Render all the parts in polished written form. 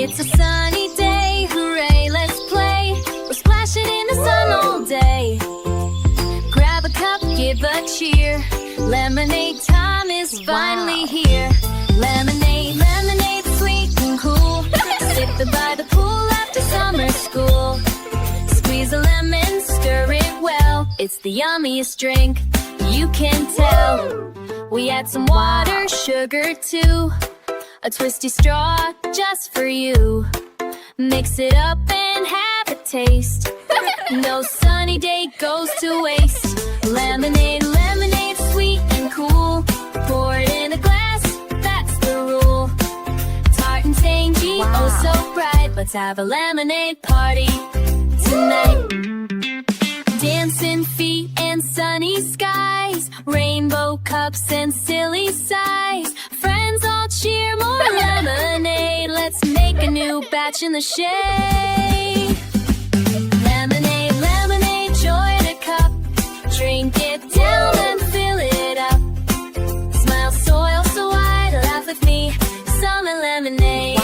It's a sunny day, hooray, let's play. We're splashing in the sun all day. Grab a cup, give a cheer. Lemonade time is finally here. Lemonade, lemonade, sweet and cool. Sip it by the pool after summer school. Squeeze a lemon, stir it well. It's the yummiest drink, you can tell. We add some water, sugar too. A twisty straw just for you. Mix it up and have a taste. No sunny day goes to waste. Lemonade, lemonade, sweet and cool. Pour it in a glass, that's the rule. Tart and tangy, oh so bright. Let's have a lemonade party tonight. Dancing feet and sunny skies. Rainbow cups and silly sighs. Friends all cheer, more lemonade. Let's make a new batch in the shade. Lemonade, lemonade, joy to cup. Drink it down and fill it up. Smile so, so wide, laugh with me. Summer lemonade.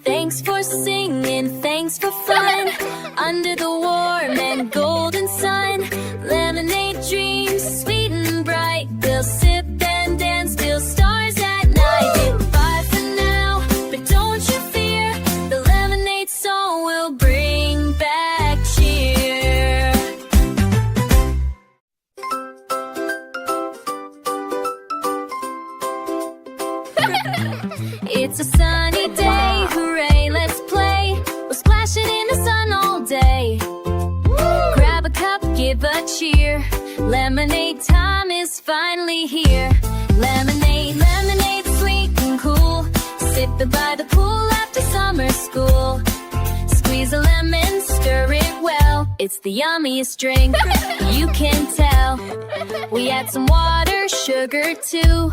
Thanks for singing, thanks for fun. Under the warm and golden sun. Lemonade dreams, sweet and bright. We'll sip and dance till stars at night. Goodbye for now, but don't you fear. The lemonade song will bring back cheer. It's a sunny day, hooray, let's play. We're splashing in the sun all day. Grab a cup, give a cheer. Lemonade time is finally here. Lemonade, lemonade, sweet and cool. Sip it by the pool after summer school. Squeeze a lemon, stir it well. It's the yummiest drink, you can tell. We add some water, sugar too.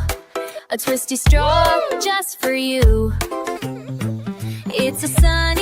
A twisty straw just for you. It's a sunny